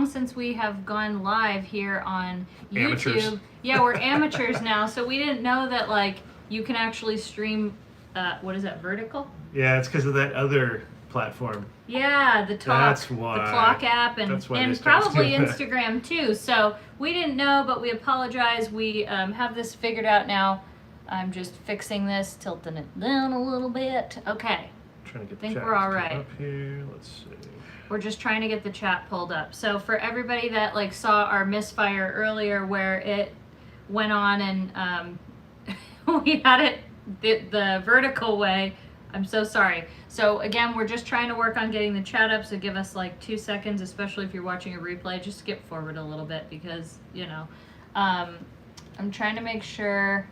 long since we have gone live here on YouTube. Amateurs. Yeah, we're amateurs now, so we didn't know that like you can actually stream. What is that? Vertical? Yeah, it's because of that other platform. Yeah, the Talk, That's why. the Clock app, and probably Instagram too. So we didn't know, but we apologize. We have this figured out now. I'm just fixing this, tilting it down a little bit. Okay. Trying to get I think the chat we're all to come right. up here. Let's see. We're just trying to get the chat pulled up. So for everybody that like saw our misfire earlier, where it went on and we had it the vertical way. I'm so sorry. So again, we're just trying to work on getting the chat up, so give us like 2 seconds, especially if you're watching a replay. Just skip forward a little bit because, you know, I'm trying to make sure.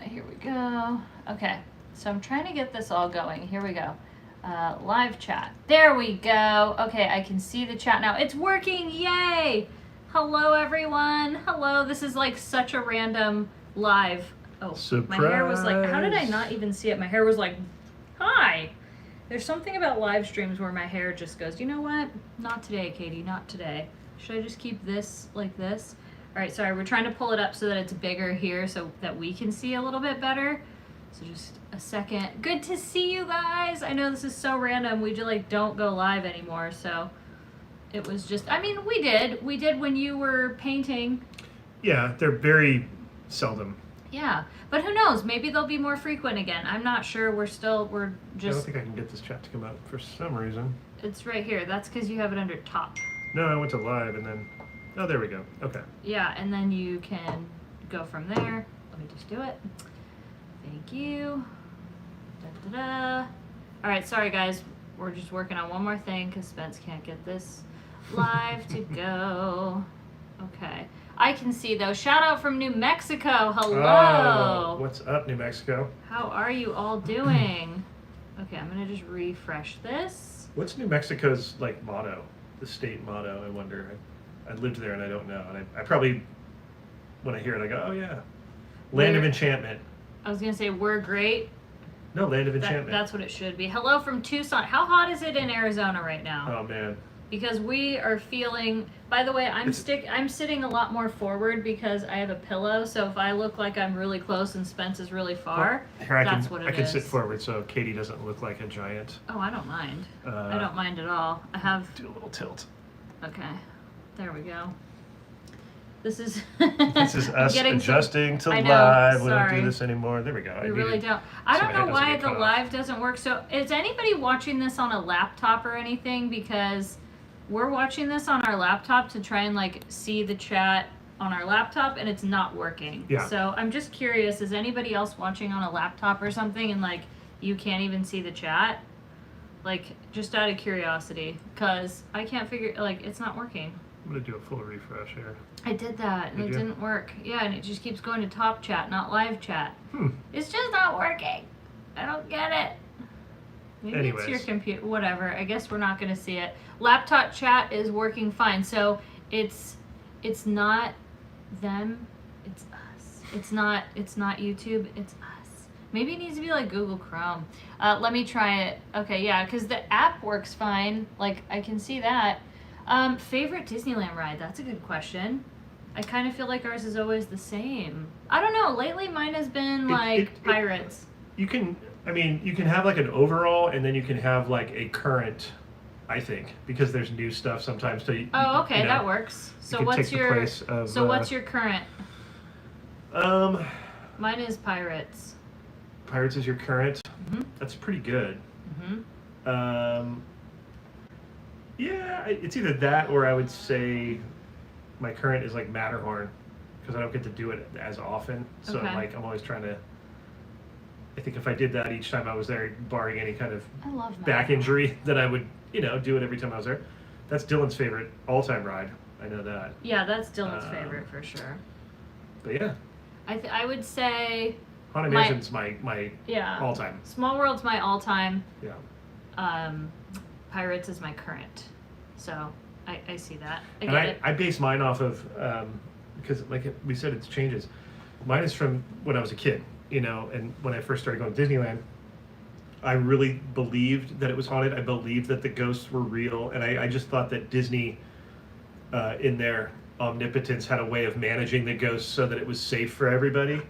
Here we go. Okay, so I'm trying to get this all going. Here we go. Live chat. There we go. Okay, I can see the chat now. It's working. Yay! Hello, everyone. Hello. This is like such a random live. Oh, surprise. My hair was like, how did I not even see it? My hair was like, hi. There's something about live streams where my hair just goes, you know what? Not today, Katie, not today. Should I just keep this like this? All right, sorry, we're trying to pull it up so that it's bigger here so that we can see a little bit better. So just a second. Good to see you guys. I know this is so random. We just like don't go live anymore, so it was just, I mean, we did when you were painting. Yeah, they're very seldom. Yeah, but who knows? Maybe they'll be more frequent again. I'm not sure. We're just. I don't think I can get this chat to come up for some reason. It's right here. That's because you have it under top. No, I went to live and then. Oh, there we go. Okay. Yeah, and then you can go from there. Let me just do it. Thank you. Da, da, da. All right, sorry guys. We're just working on one more thing because Spence can't get this live to go. Okay. I can see though. Shout out from New Mexico. Hello. Oh, what's up, New Mexico? How are you all doing? Okay, I'm gonna just refresh this. What's New Mexico's like motto? The state motto? I wonder. I lived there and I don't know. And I probably, when I hear it, I go, oh yeah, Land of Enchantment. I was gonna say we're great. No, Land of Enchantment. That's what it should be. Hello from Tucson. How hot is it in Arizona right now? Oh man. Because we are feeling. By the way, I'm sitting a lot more forward because I have a pillow. So if I look like I'm really close and Spence is really far, well, that's what it is. I can sit forward so Katie doesn't look like a giant. Oh, I don't mind. I don't mind at all. I have. Do a little tilt. Okay, there we go. This is. This is us adjusting to live. Sorry. We don't do this anymore. There we go. We really don't. I don't know why the live doesn't work. So is anybody watching this on a laptop or anything? Because we're watching this on our laptop to try and like see the chat on our laptop and it's not working. Yeah. So I'm just curious, is anybody else watching on a laptop or something and like you can't even see the chat? Like just out of curiosity, because I can't figure, like it's not working. I'm gonna do a full refresh here. I did that and it didn't work. Yeah, and it just keeps going to top chat, not live chat. It's just not working. I don't get it. Maybe it's your computer, whatever. I guess we're not going to see it. Laptop chat is working fine. So it's not them, it's us. It's not YouTube, it's us. Maybe it needs to be like Google Chrome. Let me try it. Okay, yeah, because the app works fine. Like I can see that. Favorite Disneyland ride? That's a good question. I kind of feel like ours is always the same. I don't know. Lately, mine has been Pirates. You can have like an overall, and then you can have like a current. I think because there's new stuff sometimes. So okay, that works. So what's your what's your current? Mine is Pirates. Pirates is your current. Mm-hmm. That's pretty good. Mm-hmm. Yeah, it's either that or I would say my current is like Matterhorn because I don't get to do it as often. So I'm always trying to. I think if I did that each time I was there, barring any kind of back injury, then I would, do it every time I was there. That's Dylan's favorite all-time ride. I know that. Yeah, that's Dylan's favorite for sure. But yeah. I would say Haunted Mansion's my all-time. Small World's my all-time. Yeah. Pirates is my current. So I see that. I get it. I base mine off of because like we said, it changes. Mine is from when I was a kid. And when I first started going to Disneyland, I really believed that it was haunted. I believed that the ghosts were real, and I just thought that Disney, in their omnipotence, had a way of managing the ghosts so that it was safe for everybody.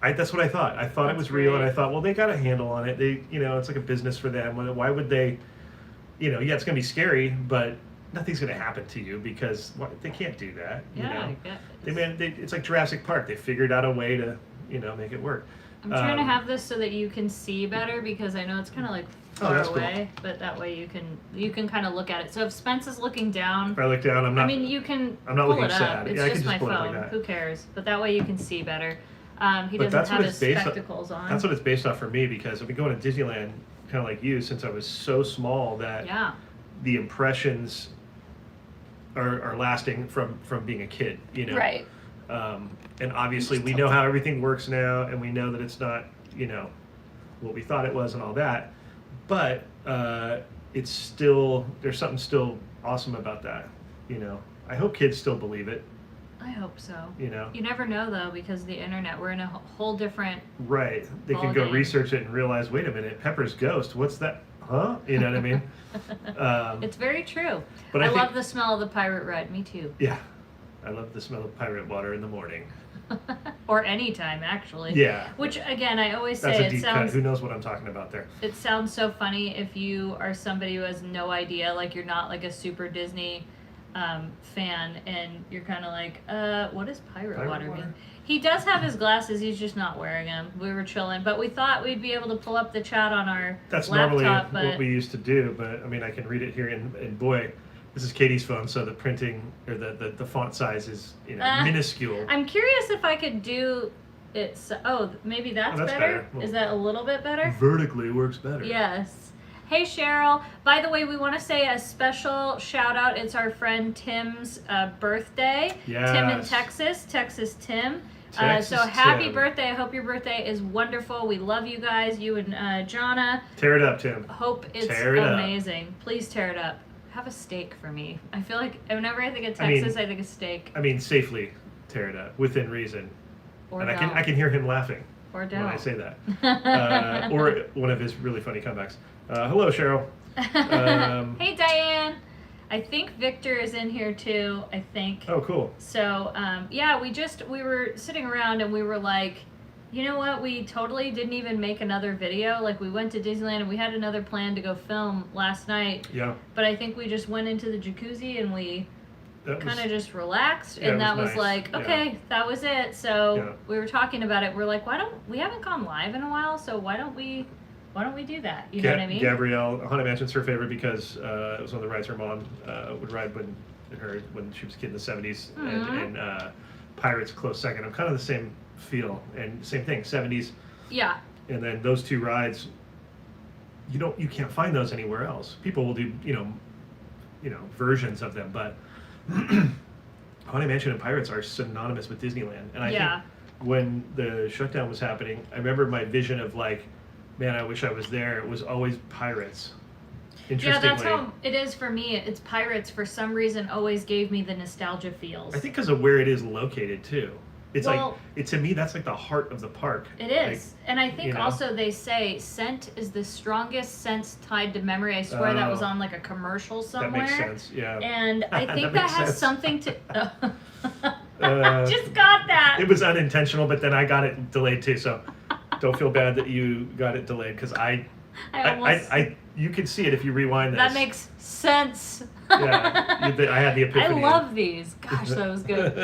That's what I thought. I thought it was real, and I thought, well, they got a handle on it. They, it's like a business for them. Why would they? Yeah, it's gonna be scary, but nothing's gonna happen to you because they can't do that. Yeah, it's like Jurassic Park. They figured out a way to, make it work. I'm trying to have this so that you can see better because I know it's kind of like far away, but that way you can kind of look at it. So if Spence is looking down, if I look down, I'm not. I mean, you can. I'm not pull looking it up. sad. It's I just can my pull it up phone. like that. Who cares? But that way you can see better. He But doesn't have his spectacles on. That's what it's based off for me because I've been going to Disneyland kind of like you since I was so small that the impressions are lasting from being a kid, Right. And obviously we know how everything works now, and we know that it's not, what we thought it was and all that. But it's still, there's something still awesome about that, I hope kids still believe it. I hope so. You never know though because the internet. We're in a whole different. Right. They can go research it and realize, wait a minute, Pepper's ghost. What's that? Huh? You know what I mean? It's very true. But I love the smell of the pirate red. Me too. Yeah, I love the smell of pirate water in the morning. Or anytime, actually. Yeah. Which again, I always say That's a deep cut. Who knows what I'm talking about there? It sounds so funny if you are somebody who has no idea, like you're not like a super Disney fan, and you're kind of like, what does pirate water mean? He does have his glasses, he's just not wearing them. We were chilling, but we thought we'd be able to pull up the chat on our That's laptop. That's normally but what we used to do, but I mean, I can read it here, and boy, this is Katie's phone, so the printing, or the font size is, minuscule. I'm curious if I could do it, maybe that's better? Well, is that a little bit better? Vertically works better. Yes. Hey Cheryl, by the way, we want to say a special shout out. It's our friend Tim's birthday. Yes. Tim in Texas Tim. So Tim. happy birthday. I hope your birthday is wonderful. We love you guys, you and Jonna. Tear it up, Tim. Hope it's amazing. Please tear it up. Have a steak for me. I feel like whenever I think of Texas, I think of steak. I mean, safely tear it up, within reason. Or and don't. I can hear him laughing or don't. when I say that. Or one of his really funny comebacks. Hello, Cheryl. Hey, Diane. I think Victor is in here too. I think. Oh, cool. So, we were sitting around and we were like, you know what? We totally didn't even make another video. Like, we went to Disneyland and we had another plan to go film last night. Yeah. But I think we just went into the jacuzzi and we kind of just relaxed, yeah, and that was nice. like, okay, that was it. So we were talking about it. We're like, we haven't gone live in a while, so why don't we do that? You know what I mean? Gabrielle, Haunted Mansion's her favorite because it was one of the rides her mom would ride when she was a kid in the 70s, and Pirates close second. I'm kind of the same feel, and same thing, 70s. Yeah. And then those two rides, you can't find those anywhere else. People will do versions of them, but Haunted Mansion and Pirates are synonymous with Disneyland. And I think when the shutdown was happening, I remember my vision of like, man, I wish I was there. It was always Pirates. Yeah, that's how it is for me. It's Pirates, for some reason, always gave me the nostalgia feels. I think because of where it is located, too. It's to me, that's like the heart of the park. It is. And I think also they say scent is the strongest sense tied to memory. I swear that was on like a commercial somewhere. That makes sense, yeah. And I think that has sense. Something to... I just got that. It was unintentional, but then I got it delayed too, so don't feel bad that you got it delayed, because you can see it if you rewind this. That makes sense. Yeah, I had the epiphany. I love these. Gosh, that was good.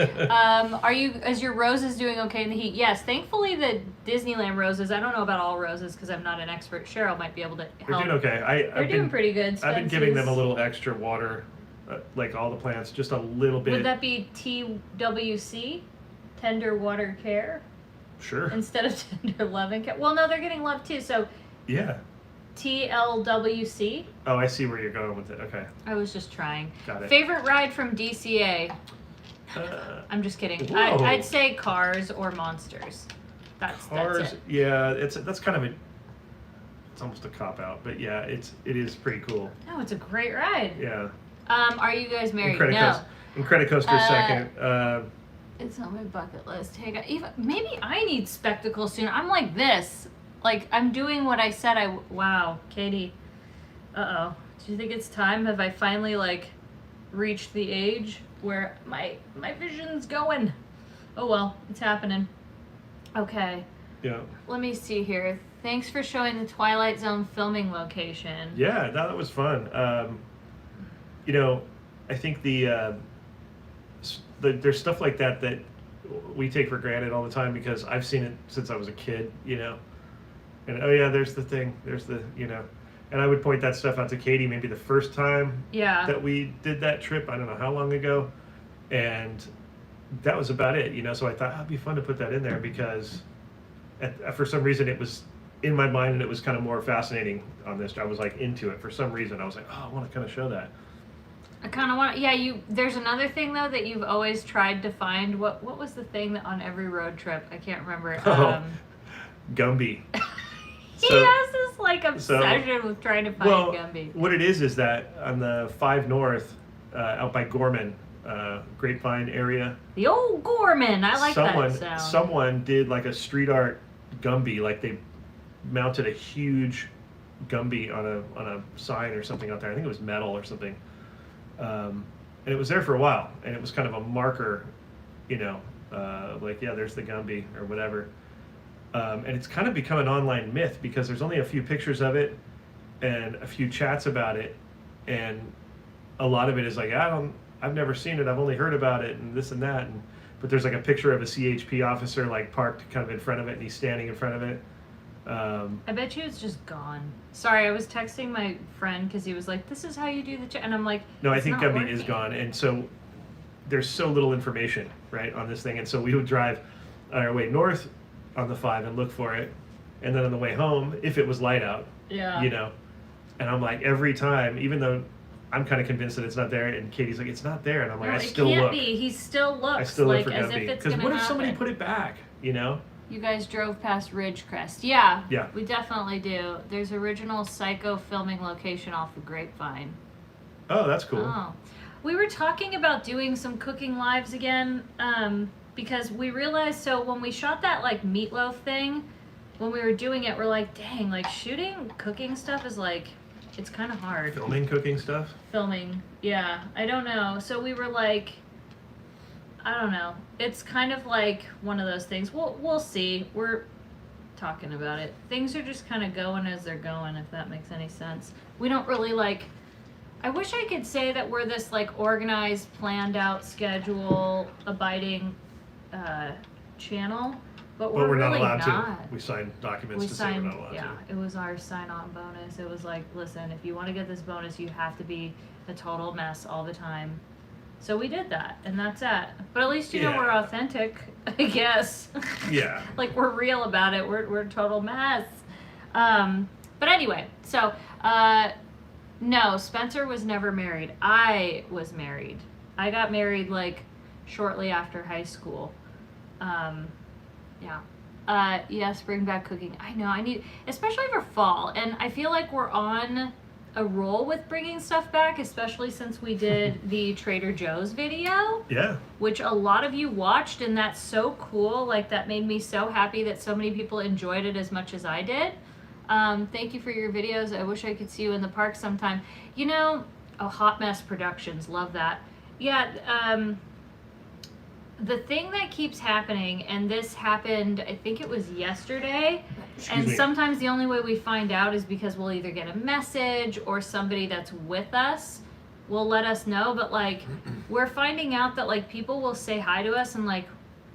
Is your roses doing okay in the heat? Yes, thankfully the Disneyland roses. I don't know about all roses because I'm not an expert. Cheryl might be able to help. They're doing okay. They're doing pretty good. I've been giving them a little extra water, like all the plants, just a little bit. Would that be TWC, tender water care? Sure. Instead of tender love and care. Well, no, they're getting love too. So. Yeah. TLWC. Oh, I see where you're going with it. Okay. I was just trying. Got it. Favorite ride from DCA? I'm just kidding. I'd say Cars or Monsters. That's it. Yeah, that's kind of it's almost a cop out, but yeah, it is pretty cool. No, it's a great ride. Yeah. Are you guys married? No. Incredicoaster second. It's on my bucket list. Hey, maybe I need spectacles soon. I'm like this. like, I'm doing what I said wow, Katie. Uh-oh. Do you think it's time? Have I finally, like, reached the age where my vision's going? Oh, well, it's happening. Okay. Yeah. Let me see here. Thanks for showing the Twilight Zone filming location. Yeah, that was fun. You know, I think there's stuff like that that we take for granted all the time because I've seen it since I was a kid, you know. And oh yeah, there's the thing, there's the, you know. And I would point that stuff out to Katie maybe the first time that we did that trip, I don't know how long ago. And that was about it, you know. So I thought it'd be fun to put that in there because for some reason it was in my mind and it was kind of more fascinating on this. I was like into it for some reason. I was like, oh, I want to kind of show that. I kind of want, there's another thing though that you've always tried to find. What was the thing that on every road trip? I can't remember. Gumby. He has this like obsession with trying to find Gumby. What it is that on the 5 North, out by Gorman, Grapevine area. The old Gorman, I like that sound. Someone did like a street art Gumby, like they mounted a huge Gumby on a sign or something out there. I think it was metal or something. And it was there for a while, and it was kind of a marker, you know, like, yeah, there's the Gumby or whatever. And it's kind of become an online myth because there's only a few pictures of it and a few chats about it, and a lot of it is like, I've never seen it, I've only heard about it, and this and that. But there's like a picture of a CHP officer like parked kind of in front of it, and he's standing in front of it. I bet you it's just gone. Sorry, I was texting my friend because he was like, "This is how you do the chat," and I'm like, "No, I think Gumby is gone." And so there's so little information, right, on this thing. And so we would drive on our way north on the 5 and look for it, and then on the way home, if it was light out, you know. And I'm like, every time, even though I'm kind of convinced that it's not there, and Katie's like, "It's not there," and I'm like, no, I still look. It can't be. He still looks. I still like look for as Gumby. if it's gonna Because what if somebody happen. put it back, you know? You guys drove past Ridgecrest. Yeah. Yeah. We definitely do. There's original Psycho filming location off of Grapevine. Oh, that's cool. Oh. We were talking about doing some cooking lives again, because we realized, so when we shot that like meatloaf thing, when we were doing it, we're like, dang, like shooting cooking stuff is like, it's kind of hard. Filming cooking stuff? Filming, yeah. I don't know. So we were like, I don't know. It's kind of like one of those things. We'll see. We're talking about it. Things are just kind of going as they're going, if that makes any sense. We don't really like, I wish I could say that we're this like organized, planned out, schedule abiding channel, but we're not really allowed not. to. We signed documents to say we're not allowed to. Yeah, it was our sign-on bonus. It was like, listen, if you want to get this bonus, you have to be a total mess all the time. So we did that, and that's that. But at least you know we're authentic, I guess. Yeah. Like we're real about it. We're a total mess. But anyway, so no, Spencer was never married. I was married. I got married like shortly after high school. Yes, bring back cooking. I know, I need, especially for fall. And I feel like we're on a roll with bringing stuff back, especially since we did the Trader Joe's video. Yeah. Which a lot of you watched, and that's so cool. Like, that made me so happy that so many people enjoyed it as much as I did. Thank you for your videos. I wish I could see you in the park sometime. You know, Hot Mess Productions, love that. Yeah, the thing that keeps happening, and this happened, I think it was yesterday, sometimes the only way we find out is because we'll either get a message or somebody that's with us will let us know, but like, we're finding out that like people will say hi to us and like,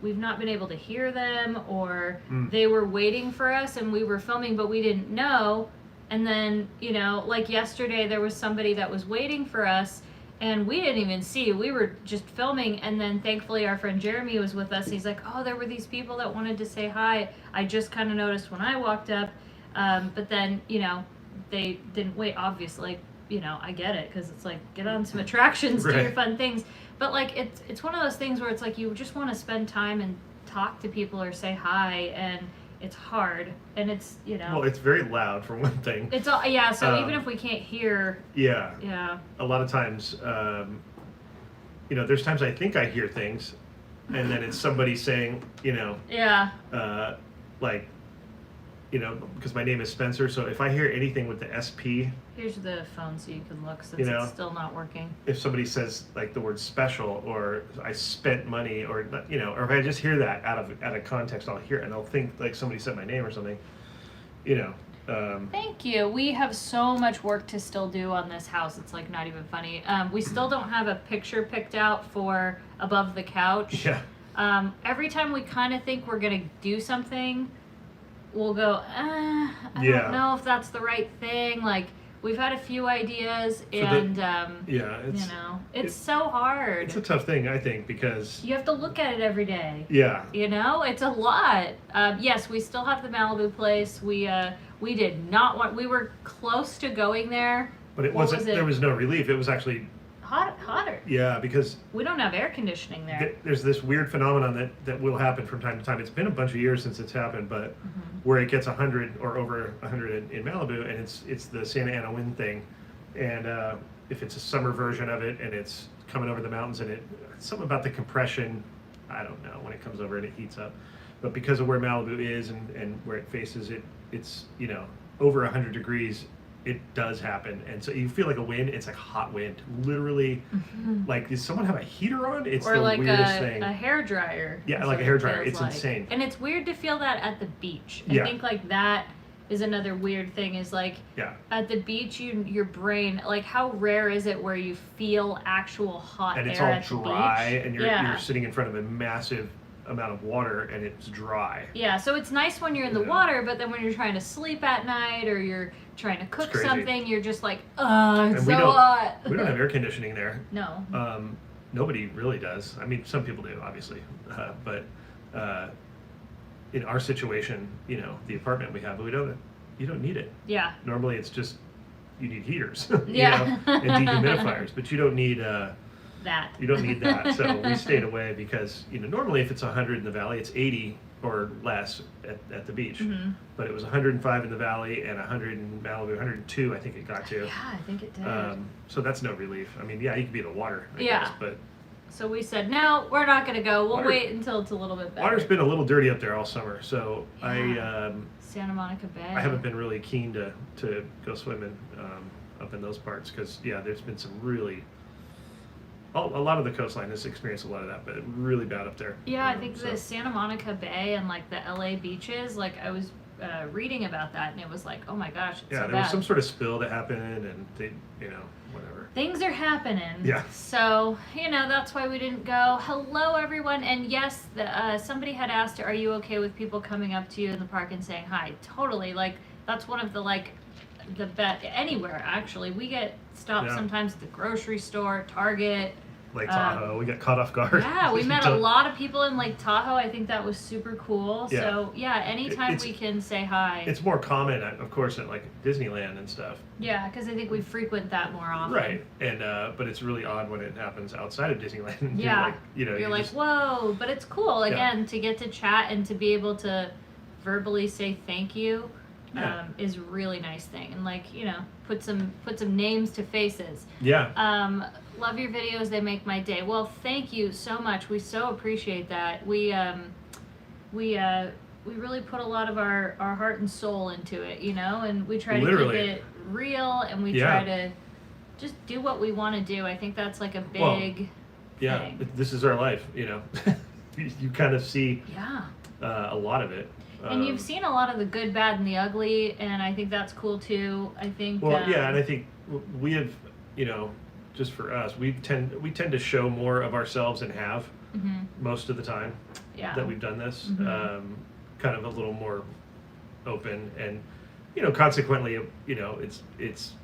we've not been able to hear them, or they were waiting for us and we were filming but we didn't know. And then, you know, like yesterday there was somebody that was waiting for us and we didn't even see. We were just filming, and then thankfully our friend Jeremy was with us. He's like, oh, there were these people that wanted to say hi. I just kind of noticed when I walked up, but then, you know, they didn't wait, obviously. You know, I get it, because it's like, get on some attractions, do your fun things. But like, it's one of those things where it's like, you just want to spend time and talk to people or say hi, and it's hard, and it's, you know. Well, it's very loud for one thing. It's all, yeah, so even if we can't hear. Yeah. A lot of times, you know, there's times I think I hear things, and then it's somebody saying, you know. Yeah. Like, you know, because my name is Spencer. So if I hear anything with the SP, Here's the phone so you can look since You know? it's still not working. if somebody says like the word special or I spent money or you know, or if I just hear that out of context, I'll hear it and I'll think like somebody said my name or something, you know. Thank you. We have so much work to still do on this house. It's like not even funny. We still don't have a picture picked out for above the couch. Yeah. Every time we kind of think we're gonna do something, we'll go, I Yeah. don't know if that's the right thing. Like we've had a few ideas, So and Yeah, you know, it's so hard. it's a tough thing, I think, because You have to look at it every day. yeah, You know, it's a lot. Yes, we still have the Malibu place. We did not want. We were close to going there. but it What wasn't. was it? There was no relief. It was actually Hotter. yeah, because We don't have air conditioning there. there's this weird phenomenon that will happen from time to time. It's been a bunch of years since it's happened, but Mm-hmm. where it gets 100 or over 100 in Malibu, and it's the Santa Ana wind thing, and if it's a summer version of it, and it's coming over the mountains, and something about the compression, I don't know, when it comes over and it heats up, but because of where Malibu is and where it faces it, it's you know over 100 degrees. It does happen, and so you feel like a wind. It's like hot wind, literally. Like, does someone have a heater on? It's Or the like weirdest thing. a hair dryer. Yeah, is like what a hair it dryer. feels It's like. insane. And it's weird to feel that at the beach. I Yeah. think like that is another weird thing. Is like Yeah, at the beach, your brain, like how rare is it where you feel actual hot and it's air all at the dry, beach? and you're sitting in front of a massive amount of water, and it's dry. Yeah, so it's nice when you're in the Yeah. water, but then when you're trying to sleep at night or you're trying to cook crazy. something, you're just like, it's And so we don't- hot. We don't have air conditioning there. No. Nobody really does. I mean, some people do, obviously, but in our situation, you know, the apartment we have, you don't need it. Yeah. Normally, it's just you need heaters, Yeah. and dehumidifiers, but you don't need That. you don't need that. So we stayed away because you know normally if it's 100 in the valley, it's 80 or less at the beach. Mm-hmm. But it was 105 in the valley and 100 in Malibu, 102 I think it got to. Yeah, I think it did. So that's no relief. I mean, yeah, you could be in the water, I Yeah. guess, but So we said, no, we're not going to go. We'll Water- wait until it's a little bit better. water's been a little dirty up there all summer. So Yeah. Santa Monica Bay. I haven't been really keen to go swimming up in those parts because yeah, there's been some really. A lot of the coastline has experienced a lot of that, but really bad up there. Yeah, I think so. the Santa Monica Bay and like the LA beaches, like I was reading about that and it was like, oh my gosh, it's Yeah, so there bad. was some sort of spill that happened, and they, you know, whatever. Things are happening. Yeah. So, you know, that's why we didn't go. Hello, everyone. And yes, somebody had asked, are you okay with people coming up to you in the park and saying hi? Totally. Like, that's one of the, like, the bet anywhere, actually. We get stopped Yeah. sometimes at the grocery store, Target. Lake Tahoe, we got caught off guard. Yeah, we met a lot of people in Lake Tahoe. I think that was super cool. Yeah. So, yeah, anytime It's- we can say hi. It's more common, of course, at like Disneyland and stuff. Yeah, because I think we frequent that more often. Right, and but it's really odd when it happens outside of Disneyland. Yeah. You're like, you know, You're you like, just- whoa, but it's cool Yeah. again to get to chat and to be able to verbally say thank you Yeah. is a really nice thing, and like you know put some names to faces. yeah, Love your videos; they make my day. Well, thank you so much. We so appreciate that. We really put a lot of our heart and soul into it, you know, and we try to Literally. keep it real, and we Yeah. try to just do what we want to do. I think that's like a Well, big yeah. thing. This is our life, you know. you kind of see Yeah. a lot of it. And you've seen a lot of the good, bad, and the ugly, and I think that's cool too. I think. Well, yeah, and I think we have, you know, just for us, we tend to show more of ourselves and have Mhm. most of the time Yeah. that we've done this. Mhm. Kind of a little more open, and you know, consequently, you know, it's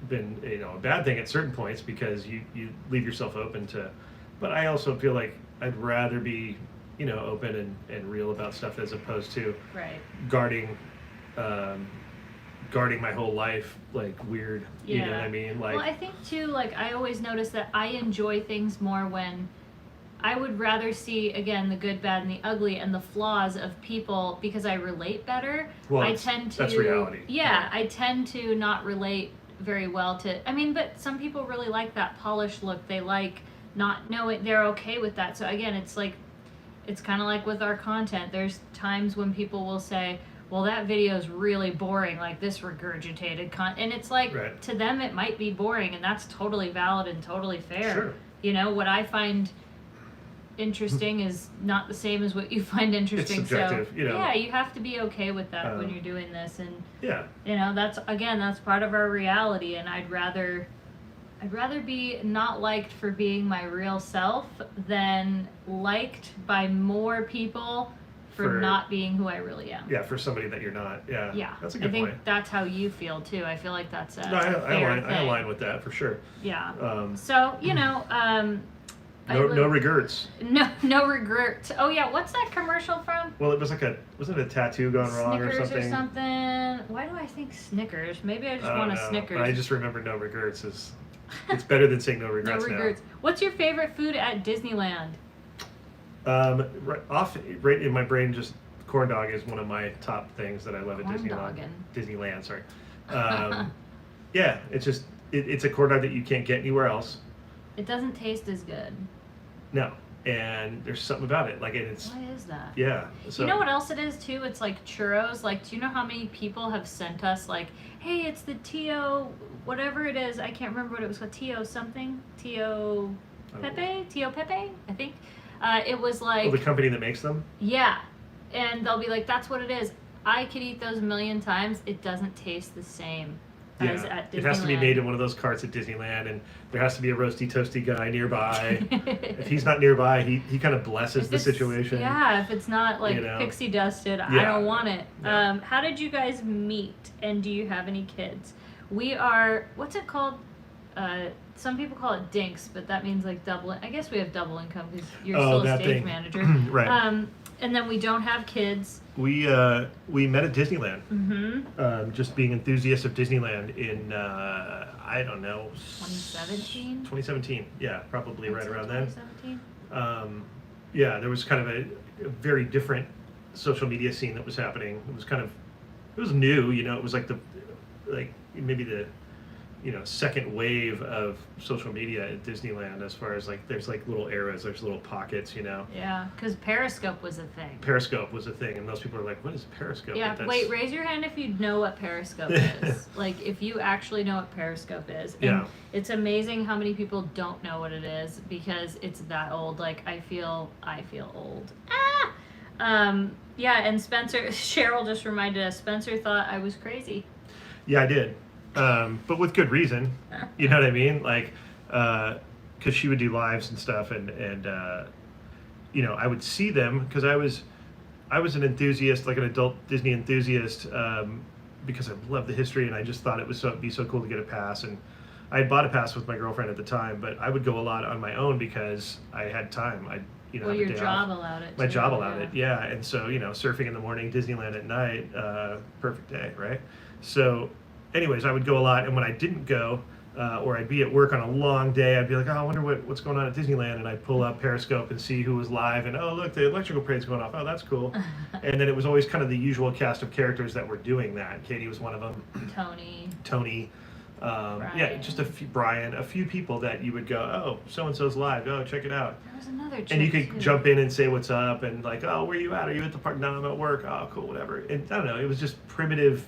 been you know a bad thing at certain points because you leave yourself open to. But I also feel like I'd rather be you know open and real about stuff as opposed to Right. guarding my whole life like weird. You know what I mean? Like Well, I think too. Like I always notice that I enjoy things more when I would rather see again the good, bad, and the ugly and the flaws of people because I relate better. Well, I that's- tend to. that's reality. Yeah, I tend to not relate very well to. I mean, but some people really like that polished look. They like not knowing they're okay with that. So again, it's like. It's kind of like with our content. There's times when people will say, well, that video is really boring, like this regurgitated and it's like, right. to them it might be boring, and that's totally valid and totally fair. Sure. You know, what I find interesting is not the same as what you find interesting. It's subjective, so you know. yeah, you have to be okay with that when you're doing this, and yeah, you know, that's part of our reality, and I'd rather be not liked for being my real self than liked by more people for not being who I really am. Yeah, for somebody that you're not. Yeah. Yeah. That's a good point. I think that's how you feel too. I feel like that's a I align with that for sure. Yeah. So, you know, no regrets. No regrets. Oh yeah, what's that commercial from? Well, it was like wasn't it a tattoo gone wrong or Snickers something? or something. Why do I think Snickers? Maybe I just want a Snickers. But I just remember no regrets it's better than saying no regrets. No regrets. Now. What's your favorite food at Disneyland? Right in my brain, just corn dog is one of my top things that I love at Disneyland. Disneyland, sorry. Yeah, it's a corn dog that you can't get anywhere else. It doesn't taste as good. No, and there's something about it. Like it's. Why is that? Yeah. So, you know what else it is too? It's like churros. Like, do you know how many people have sent us like, hey, it's the Tio, whatever it is. I can't remember what it was called. Tio something. Tio Pepe. Tio Pepe. I think. It was like. The company that makes them. Yeah, and they'll be like, that's what it is. I could eat those a million times. It doesn't taste the same. As at Disneyland. It has to be made in one of those carts at Disneyland, and there has to be a roasty toasty guy nearby. If he's not nearby, he kind of blesses the situation. Yeah, if it's not like pixie dusted, I don't want it. No. How did you guys meet, and do you have any kids? We are, what's it called? Some people call it dinks, but that means like double. I guess we have double income because you're still a stage manager. Right. And then we don't have kids. We met at Disneyland. Mm-hmm. Just being enthusiasts of Disneyland in I don't know. 2017. 2017. Yeah, probably right around then. 2017. Yeah, there was kind of a very different social media scene that was happening. It was new. You know, it was like maybe the second wave of social media at Disneyland, as far as like there's like little eras, there's little pockets, Yeah, because Periscope was a thing. Periscope was a thing, and most people are like, what is Periscope? Yeah, wait, raise your hand if you know what Periscope is. Like, if you actually know what Periscope is. And it's amazing how many people don't know what it is, because it's that old. Like, I feel old. Yeah, and Cheryl just reminded us, Spencer thought I was crazy. Yeah, I did. But with good reason, you know what I mean? Like, because she would do lives and stuff, and I would see them because I was an enthusiast, like an adult Disney enthusiast, because I love the history, and I just thought it would be so cool to get a pass. And I had bought a pass with my girlfriend at the time, but I would go a lot on my own because I had time. Well, your job allowed it. My job allowed it, yeah. And so, surfing in the morning, Disneyland at night, perfect day, right? So. Anyways, I would go a lot, and when I didn't go, or I'd be at work on a long day, I'd be like, oh, I wonder what's going on at Disneyland, and I'd pull up Periscope and see who was live, and oh, look, the electrical parade's going off. Oh, that's cool. And then it was always kind of the usual cast of characters that were doing that. Katie was one of them. Tony. Yeah, just Brian, a few people that you would go, oh, so-and-so's live. Oh, check it out. There was another chick, and you could jump in and say what's up, and like, oh, where you at? Are you at the park? No, I'm at work. Oh, cool, whatever. And I don't know, it was just primitive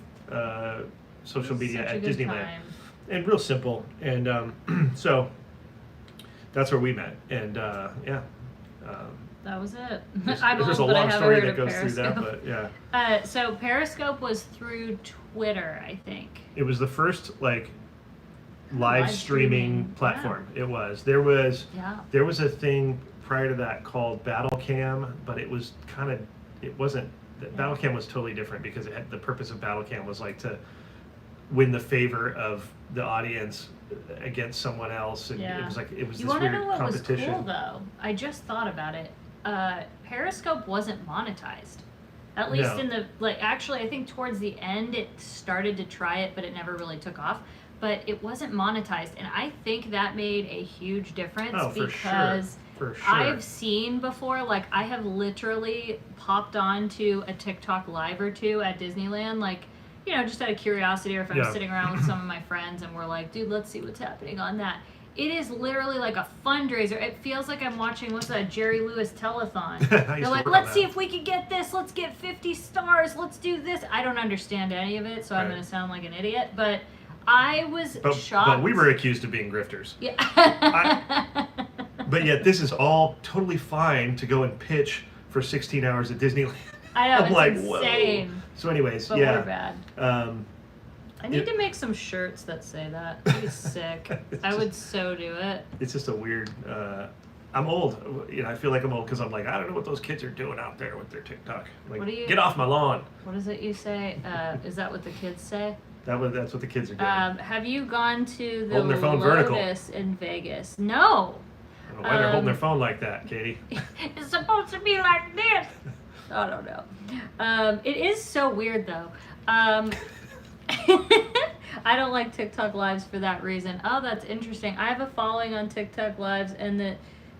social media at Disneyland, and real simple, and so that's where we met, and that was it. There's a long story that goes through that, but yeah. So Periscope was through Twitter, I think. It was the first live streaming platform. Yeah. It was. There was a thing prior to that called Battle Cam, but it wasn't. Battle Cam was totally different, because the purpose of Battle Cam was like to win the favor of the audience against someone else, and it was this weird competition. You want to know what was cool though? I just thought about it. Periscope wasn't monetized, at least in the Actually, I think towards the end it started to try it, but it never really took off. But it wasn't monetized, and I think that made a huge difference. Oh, because for sure. I've seen before, I have literally popped onto a TikTok live or two at Disneyland, just out of curiosity, or if I'm sitting around with some of my friends and we're like, dude, let's see what's happening on that. it is literally like a fundraiser. It feels like I'm watching, what's that, Jerry Lewis telethon. I used They're to like, work on let's that. see if we can get this. Let's get 50 stars. Let's do this. I don't understand any of it, so I'm Right. going to sound like an idiot. But I was But shocked. we were accused of being grifters. Yeah. But yet this is all totally fine to go and pitch for 16 hours at Disneyland. I know, I'm it's like, insane. whoa. So anyways, But yeah. we're bad. I need to make some shirts that say that. I'd be sick. I would so do it. It's just a weird. I'm old. You know, I feel like I'm old because I'm like, I don't know what those kids are doing out there with their TikTok. Like, What do you- get off my lawn. What is it you say? Is that what the kids say? That's what the kids are doing. Have you gone to the Holding their phone vertical. Lotus in Vegas? No. I don't know why they're holding their phone like that, Katie. It's supposed to be like this. I don't know. It is so weird though. I don't like TikTok lives for that reason. Oh, that's interesting. I have a following on TikTok lives, and the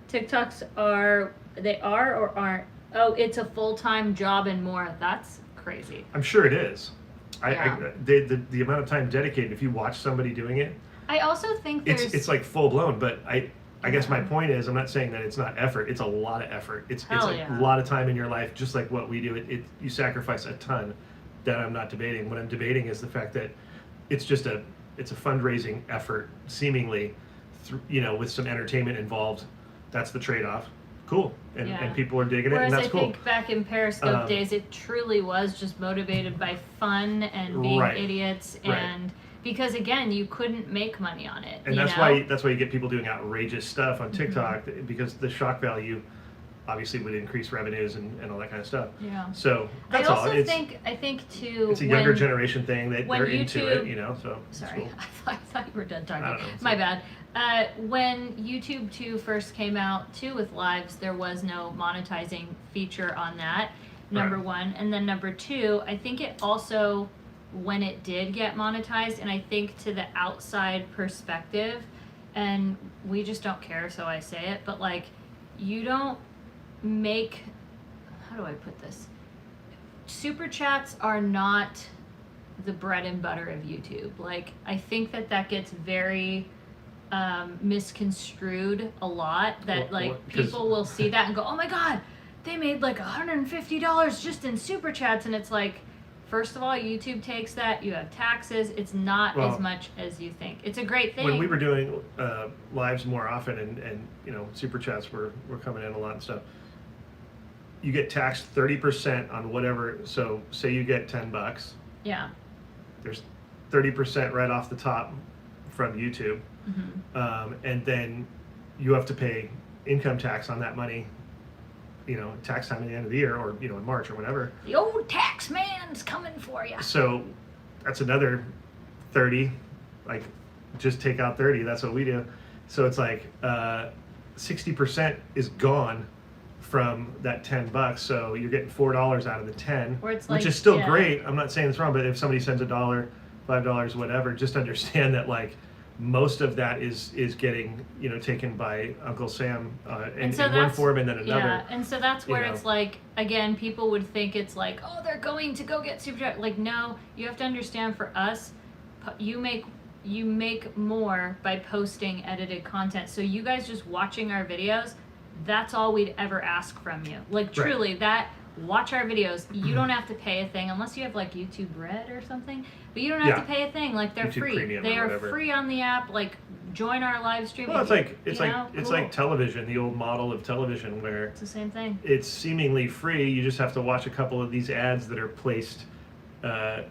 TikToks are or aren't. Oh, it's a full-time job and more. That's crazy. I'm sure it is. Yeah. The amount of time dedicated, if you watch somebody doing it, I also think there's it's like full blown. But I guess my point is, I'm not saying that it's not effort. It's a lot of effort. It's Hell a yeah. lot of time in your life, just like what we do. You sacrifice a ton. That I'm not debating. What I'm debating is the fact that it's a fundraising effort, seemingly, with some entertainment involved. That's the trade-off. Cool, and people are digging it, Whereas and that's I cool. think back in Periscope days, it truly was just motivated by fun and being Right. idiots, and because again, you couldn't make money on it. And that's why you get people doing outrageous stuff on TikTok because the shock value obviously would increase revenues and all that kind of stuff. Yeah. So I that's all. also think too. It's a younger generation thing that when they're into it, YouTube- So it's Sorry, cool. I thought you were done talking. I don't know. My bad. When YouTube 2 first came out too with lives, there was no monetizing feature on that. Number Right. one, and then number two, I think it also, when it did get monetized, and I think to the outside perspective, and we just don't care, so I say it, but like, you don't make, how do I put this? Super chats are not the bread and butter of YouTube. Like, I think that gets very misconstrued a lot, that Well, like 'cause- people will see that and go, oh my god, they made like $150 just in super chats, and it's like, first of all, YouTube takes that, you have taxes, it's not Well, as much as you think. It's a great thing. When we were doing lives more often and super chats were coming in a lot and stuff, you get taxed 30% on whatever. So say you get $10, Yeah. there's 30% right off the top from YouTube, Mm-hmm. and then you have to pay income tax on that money. Tax time at the end of the year, or in March or whatever. The old tax man's coming for you. So that's another 30. Like, just take out 30. That's what we do. So it's like 60% is gone from that $10. So you're getting $4 out of the 10, Or it's which like- is still yeah. great. I'm not saying it's wrong, but if somebody sends $1, $5, whatever, just understand that like most of that is getting taken by Uncle Sam in one that's- form and then another. Yeah, and so that's where you it's know. like, again, people would think it's like, oh, they're going to go get super chat. Like, no, you have to understand, for us, you make more by posting edited content. So you guys just watching our videos, that's all we'd ever ask from you. Like, truly, watch our videos. You don't have to pay a thing unless you have like YouTube Red or something. But you don't have to pay a thing. Like, they're YouTube free. Premium They or are whatever. free on the app. Like, join our live stream. Well, if it's you- like cool. television, the old model of television where It's the same thing. it's seemingly free. You just have to watch a couple of these ads that are placed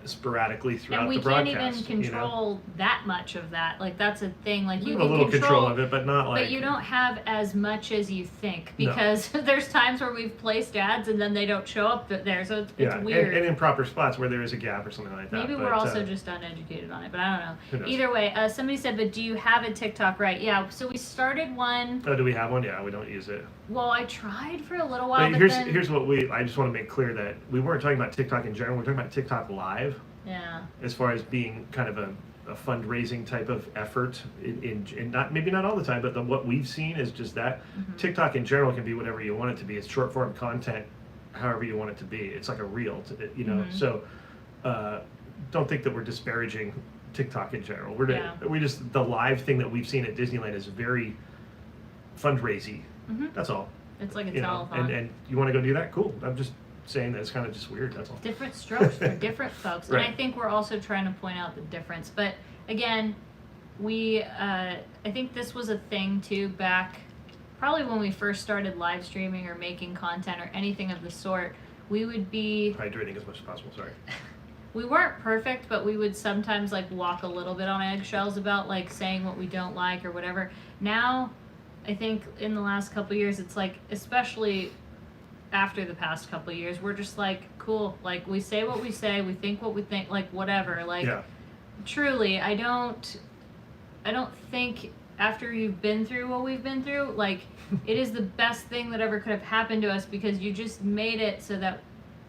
sporadically throughout And we the can't broadcast. even control that much of that. Like, that's a thing. Like, You you have a can little control of it, but not like. but you don't have as much as you think, No. because there's times where we've placed ads and then they don't show up there, so it's Yeah, weird. and in proper spots where there is a gap or something like that. Maybe but, we're also just uneducated on it, but I don't Who know. knows? Either way, somebody said, but do you have a TikTok? Right? Yeah. So we started one. Oh, do we have one? Yeah, we don't use it. Well, I tried for a little while, But but here's then here's what I just want to make clear that we weren't talking about TikTok in general. We're talking about TikTok Live yeah. as far as being kind of a fundraising type of effort in not maybe not all the time, but what we've seen is just that. Mm-hmm. TikTok in general can be whatever you want it to be. It's short form content, however you want it to be. It's like a reel, Mm-hmm. So don't think that we're disparaging TikTok in general. We just the live thing that we've seen at Disneyland is very fundraising. That's all. It's like a You know, telethon. and you want to go do that? Cool. I'm just saying that it's kind of just weird. That's all. Different strokes for different folks, Right. and I think we're also trying to point out the difference. But again, we I think this was a thing too back probably when we first started live streaming or making content or anything of the sort. We would be Hydrating as much as possible. Sorry. we weren't perfect, but we would sometimes like walk a little bit on eggshells about like saying what we don't like or whatever. Now, I think in the last couple of years, it's like, especially after the past couple of years, we're just like, cool, like we say what we say, we think what we think, like whatever. Like truly, I don't think after you've been through what we've been through, like it is the best thing that ever could have happened to us because you just made it so that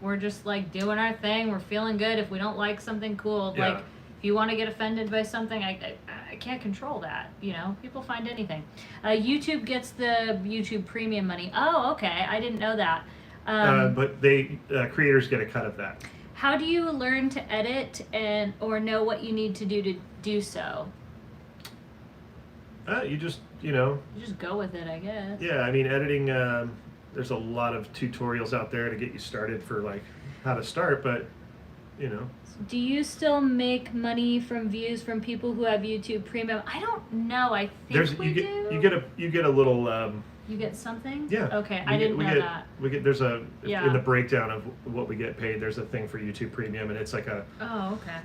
we're just like doing our thing. We're feeling good. If we don't like something, cool. Yeah. Like if you want to get offended by something, I can't control that. You know, people find anything. YouTube gets the YouTube Premium money. Oh, okay. I didn't know that. But they creators get a cut of that. How do you learn to edit or know what you need to do to do so? You just You just go with it, I guess. yeah. I mean, editing. There's a lot of tutorials out there to get you started for like how to start, but Do you still make money from views from people who have YouTube Premium? I don't know. I think we do. You get a little. You get something? Yeah. Okay, I didn't know that. There's a Yeah. in the breakdown of what we get paid. There's a thing for YouTube Premium, and it's like Oh, okay.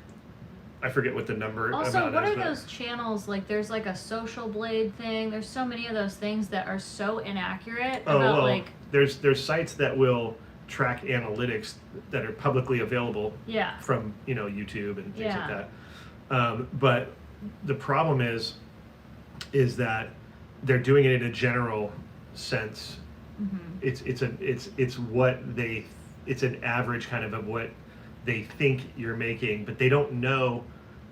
I forget what the number. Also, amount what is, are but those channels? Like, there's like a Social Blade thing. There's so many of those things that are so inaccurate about like. There's sites that will track analytics that are publicly available. Yeah. From YouTube and things Yeah. like that. But the problem is that they're doing it in a general sense. It's what it's an average kind of what they think you're making, but they don't know.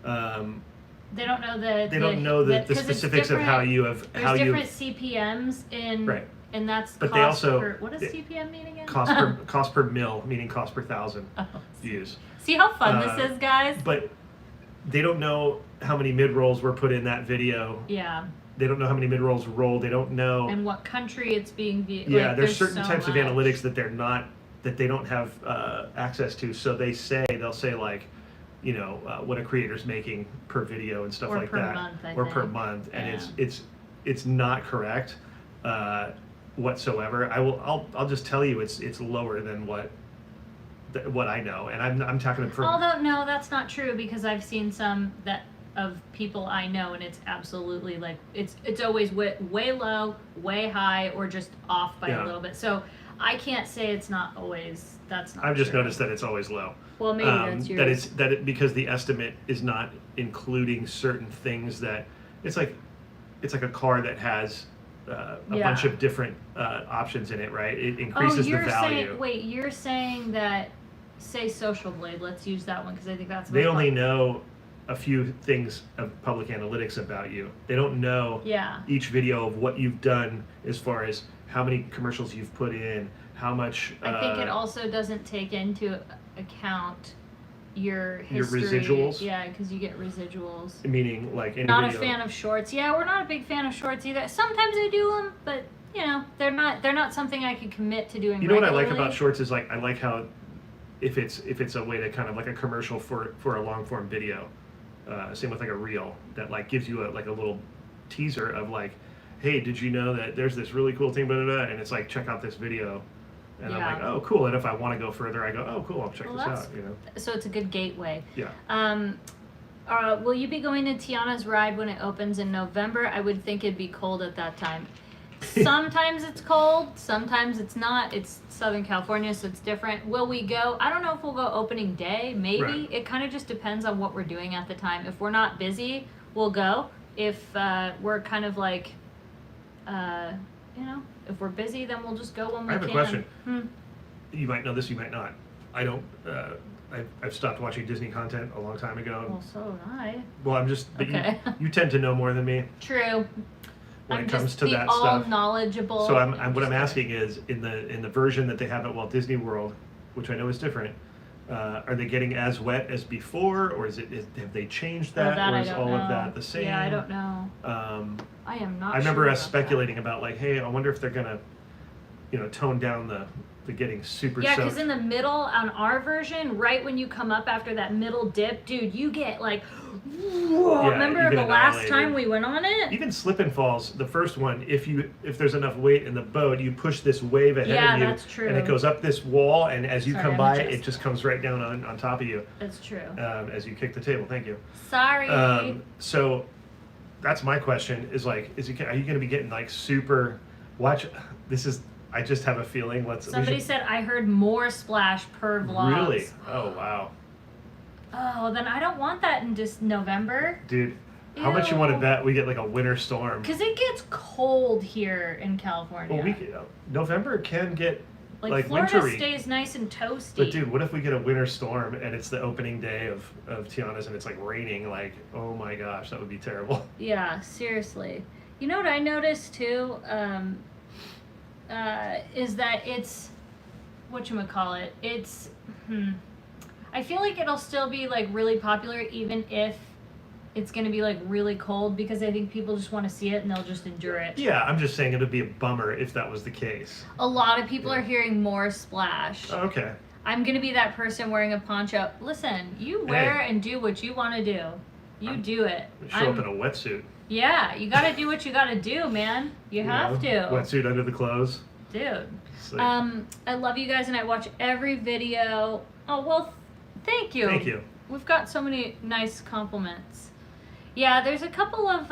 They don't know the. They don't know the 'cause it's specifics of how you have There's how you. different CPMs in. Right. And that's But cost they also- per, what does CPM mean again? cost per mil, meaning cost per thousand Oh. views. See how fun this is, guys? But they don't know how many mid rolls were put in that video. Yeah. They don't know how many mid rolls rolled. They don't know. And what country it's being viewed. Yeah, like, there's certain so types of much. analytics that they don't have access to. So they'll say like, what a creator's making per video and stuff Or like per that, month, I or per think. month, and Yeah. it's not correct whatsoever. I'll just tell you it's lower than what I know, and I'm talking from. Although no, that's not true because I've seen some that of people I know, and it's absolutely like it's always way low, way high, or just off by a little bit. So I can't say it's not always. That's not. I've just true. noticed that it's always low. Well, maybe that's yours. Because the estimate is not including certain things that it's like a car that has a bunch of different options in it, right? It increases the value. You're saying that, say Social Blade, let's use that one because I think that's They only know a few things of public analytics about you. They don't know each video of what you've done as far as how many commercials you've put in, how much. I think it also doesn't take into account your history. Your residuals? Yeah, because you get residuals. Meaning like any Not video. a fan of shorts. Yeah, we're not a big fan of shorts either. Sometimes I do them, but they're not something I could commit to doing. You know what I like regularly. about shorts is like I like how if it's a way to kind of like a commercial for a long form video, same with like a reel that like gives you a little teaser of like, hey, did you know that there's this really cool thing, blah, blah, blah, and it's like check out this video. And I'm like, oh, cool. And if I want to go further, I go, oh, cool, I'll check this out. So it's a good gateway. Yeah. Will you be going to Tiana's ride when it opens in November? I would think it'd be cold at that time. Sometimes it's cold, sometimes it's not. It's Southern California, so it's different. Will we go? I don't know if we'll go opening day, maybe. Right. It kind of just depends on what we're doing at the time. If we're not busy, we'll go. If we're kind of like, if we're busy, then we'll just go when we can. I have a question. You might know this, you might not. I don't. I've stopped watching Disney content a long time ago. Well, so have I. Well, I'm just. But Okay. you tend to know more than me True. when I'm it comes just to the that all stuff. knowledgeable. So what I'm asking is in the version that they have at Walt Disney World, which I know is different. Are they getting as wet as before, or have they changed that, that or I is don't all know. of that the same? Yeah, I don't know. I am not. I remember sure us about speculating about like, hey, I wonder if they're gonna, tone down the getting super Yeah, soaked. because in the middle on our version, right when you come up after that middle dip, dude, you get like, whoa. Yeah, Remember you get the last annihilated. time we went on it? Even slip and falls, the first one, if there's enough weight in the boat, you push this wave ahead Yeah, of you, that's true. and it goes up this wall, and as you Sorry, come I'm by, adjusting. it just comes right down on top of you. That's true. As you kick the table. Thank you. Sorry. So that's my question: are you going to be getting like super? Watch. I just have a feeling. Somebody said I heard more splash per vlogs. Really? Oh wow. Oh, then I don't want that in just November. Dude, how much you want to bet we get like a winter storm? Because it gets cold here in California. Well, November can get like Florida wintry. stays nice and toasty. But dude, what if we get a winter storm and it's the opening day of Tiana's and it's like raining? Like, oh my gosh, that would be terrible. Yeah, seriously. You know what I noticed too? Is that it's whatchamacallit? It's I feel like it'll still be like really popular even if it's gonna be like really cold, because I think people just want to see it and they'll just endure it. Yeah, I'm just saying it would be a bummer if that was the case. A lot of people are hearing more splash. Oh, okay. I'm gonna be that person wearing a poncho. Listen, you wear and do what you want to do. You do it. Show up in a wetsuit. Yeah, you gotta do what you gotta do, man. You have to. Wetsuit under the clothes. Dude. Like, I love you guys and I watch every video. Oh, well, thank you. Thank you. We've got so many nice compliments. Yeah, there's a couple of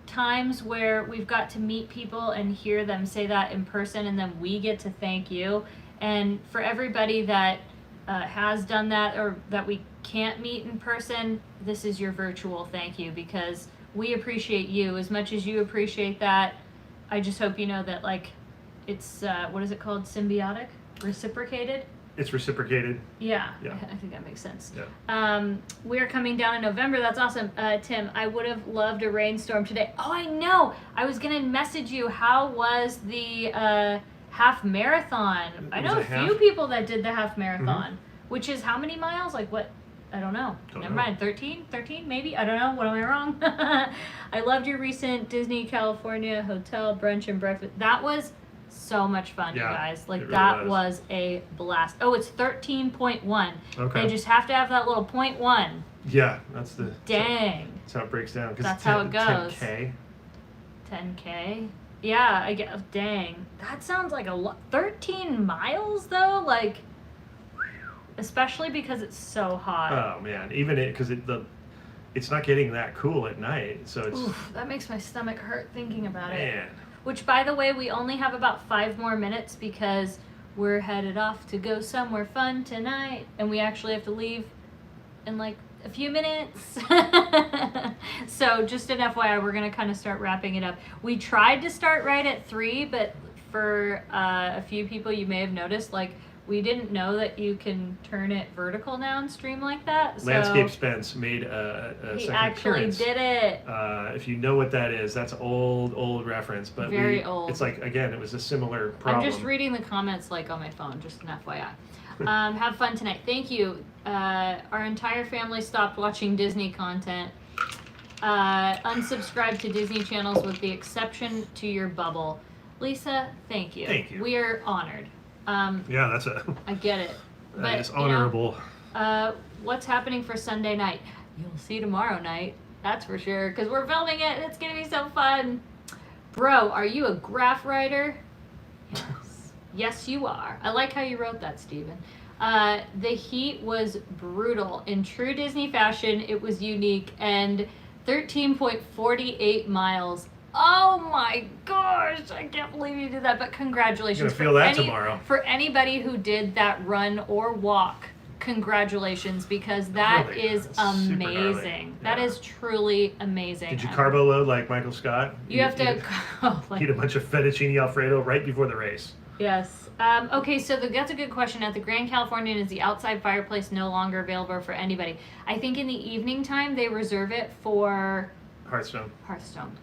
times where we've got to meet people and hear them say that in person, and then we get to thank you. And for everybody that has done that or that we can't meet in person, this is your virtual thank you, because we appreciate you as much as you appreciate that. I just hope you know that, like, it's what is it called? Symbiotic? Reciprocated? It's reciprocated. Yeah. Yeah. I think that makes sense. Yeah. We're coming down in November. That's awesome. Tim, I would have loved a rainstorm today. Oh, I know. I was going to message you. How was the half marathon? I know a few people that did the half marathon, which is how many miles? Like what? I don't know. Never mind. 13 maybe? I don't know. What am I wrong? I loved your recent Disney California hotel brunch and breakfast. That was so much fun, you guys. Like, really that was a blast. Oh, it's 13.1. Okay. They just have to have that little 0.1. Yeah, that's the... Dang. That's how it breaks down. That's how it goes. 10K? 10K? Yeah, I get... Dang. That sounds like a lot. 13 miles, though? Like... Especially because it's so hot. Oh man, even because it's not getting that cool at night, so it's. Oof, that makes my stomach hurt thinking about it. Man. Which, by the way, we only have about 5 more minutes because we're headed off to go somewhere fun tonight, and we actually have to leave in like a few minutes. So just an FYI, we're gonna kind of start wrapping it up. We tried to start right at 3, but for a few people, you may have noticed, like, we didn't know that you can turn it vertical now and stream like that. So Landscape Spence made a second appearance. He actually did it. If you know what that is, that's old reference. But very old. It's like, again, it was a similar problem. I'm just reading the comments like on my phone, just an FYI. Have fun tonight. Thank you. Our entire family stopped watching Disney content. Unsubscribed to Disney channels with the exception to your bubble. Lisa, thank you. Thank you. We are honored. Yeah, that's a. I get it. That is honorable. What's happening for Sunday night? You'll see tomorrow night. That's for sure. Because we're filming it and it's going to be so fun. Bro, are you a graph writer? Yes. Yes, you are. I like how you wrote that, Steven. The heat was brutal. In true Disney fashion, it was unique. And 13.48 miles. Oh my gosh, I can't believe you did that, but congratulations. You're gonna feel that tomorrow. For anybody who did that run or walk, congratulations, because that is amazing. That is truly amazing. Did you carbo load like Michael Scott? You have to eat a bunch of fettuccine Alfredo right before the race. Yes. Okay, so that's a good question. At the Grand Californian, is the outside fireplace no longer available for anybody? I think in the evening time, they reserve it for Hearthstone. Hearthstone.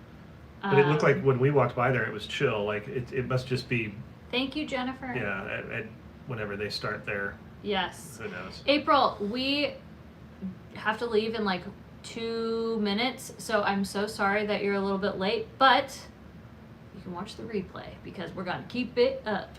But it looked like when we walked by there, it was chill. Like it must just be Thank you, Jennifer. Yeah, whenever they start their. Yes. Who knows? April, we have to leave in like 2 minutes, so I'm so sorry that you're a little bit late, but you can watch the replay because we're gonna keep it up.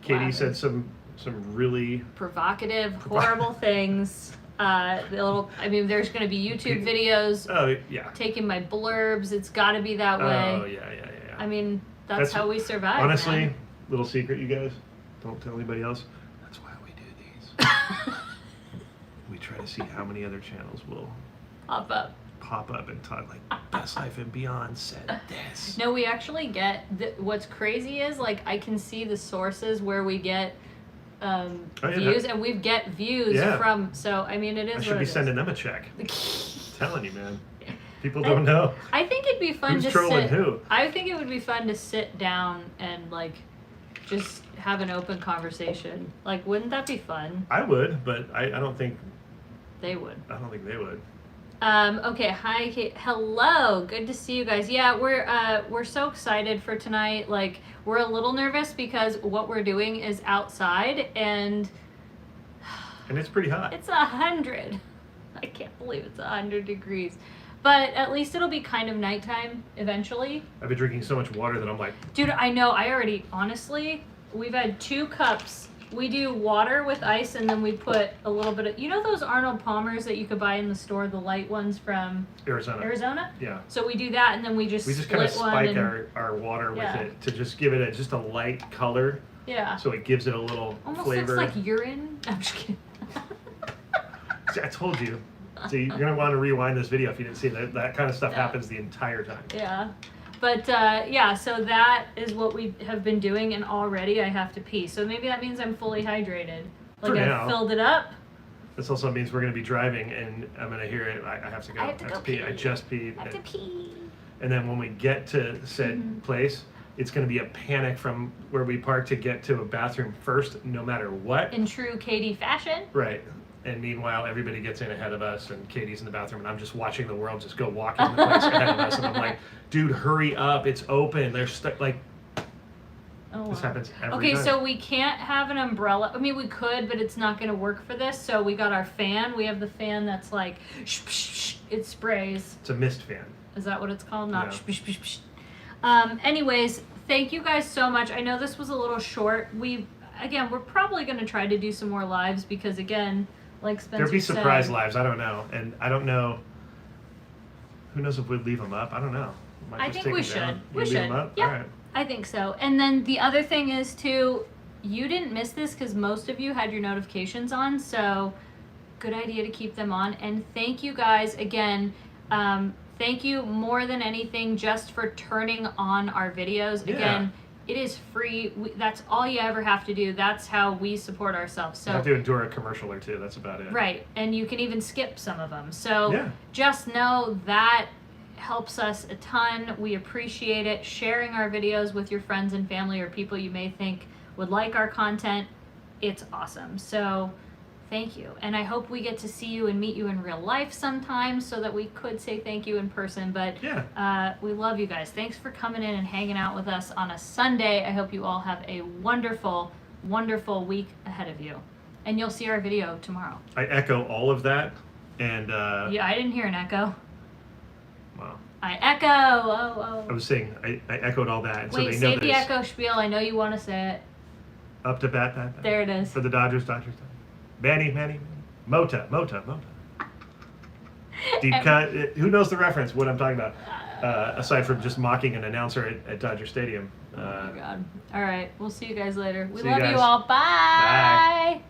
Katie said some really provocative, horrible things. There's gonna be YouTube videos. Oh yeah. Taking my blurbs. It's got to be that way. Oh yeah. I mean, that's how we survive. Honestly, man. Little secret, you guys. Don't tell anybody else. That's why we do these. We try to see how many other channels will pop up and talk like Best Life and Beyond said this. No, we actually get what's crazy is like I can see the sources where we get views, and we get views from. So I mean, it is. I should be sending them a check. Telling you, man. People don't know. I think it'd be fun to trolling who. I think it would be fun to sit down and like just have an open conversation. Like, wouldn't that be fun? I would, but I don't think they would. I don't think they would. Okay, hi, Kate. Hello, good to see you guys. Yeah, we're so excited for tonight. Like, we're a little nervous because what we're doing is outside, and it's pretty hot. It's 100. I can't believe it's 100 degrees. But at least it'll be kind of nighttime eventually. I've been drinking so much water that I'm like... Dude, I know. Honestly, we've had 2 cups. We do water with ice, and then we put a little bit of... You know those Arnold Palmers that you could buy in the store, the light ones from... Arizona? Yeah. So we do that, and then we just kind of spike our water with it to just give it just a light color. Yeah. So it gives it a little flavor. Almost looks like urine. I'm just kidding. See, I told you. So you're going to want to rewind this video if you didn't see that. That kind of stuff happens the entire time. Yeah. But, so that is what we have been doing, and already I have to pee. So maybe that means I'm fully hydrated. Like, I filled it up. This also means we're going to be driving, and I'm going to hear it. I have to go. I have to go pee. I just peed. I have to pee. And then when we get to said place, it's going to be a panic from where we park to get to a bathroom first, no matter what. In true Katie fashion. Right. And meanwhile, everybody gets in ahead of us, and Katie's in the bathroom, and I'm just watching the world just go walking in the place ahead of us, and I'm like, dude, hurry up, it's open. They're stuck, like, this happens every time. So we can't have an umbrella. I mean, we could, but it's not going to work for this, so we got our fan. We have the fan that's like, it sprays. It's a mist fan. Is that what it's called? Not anyways, thank you guys so much. I know this was a little short. We're probably going to try to do some more lives because, again... Like Spencer There'd be surprise said, lives. I don't know, and I don't know. Who knows if we'd leave them up? I don't know. I think we should. We should. Leave them up? Yeah, all right. I think so. And then the other thing is too, you didn't miss this because most of you had your notifications on. So, good idea to keep them on. And thank you guys again. Thank you more than anything just for turning on our videos again. It is free. That's all you ever have to do. That's how we support ourselves. So you have to endure a commercial or two. That's about it. Right. And you can even skip some of them. So just know that helps us a ton. We appreciate it. Sharing our videos with your friends and family or people you may think would like our content. It's awesome. So thank you. And I hope we get to see you and meet you in real life sometime so that we could say thank you in person. But we love you guys. Thanks for coming in and hanging out with us on a Sunday. I hope you all have a wonderful, wonderful week ahead of you. And you'll see our video tomorrow. I echo all of that. And I didn't hear an echo. Wow. I echo. Oh. I was saying I echoed all that. And wait, so they know say the echo spiel. I know you want to say it. Up to bat. There it is. For the Dodgers. Manny. Mota. Deep cut. Who knows the reference, what I'm talking about? Aside from just mocking an announcer at Dodger Stadium. Oh my God. All right. We'll see you guys later. We love you all. Bye.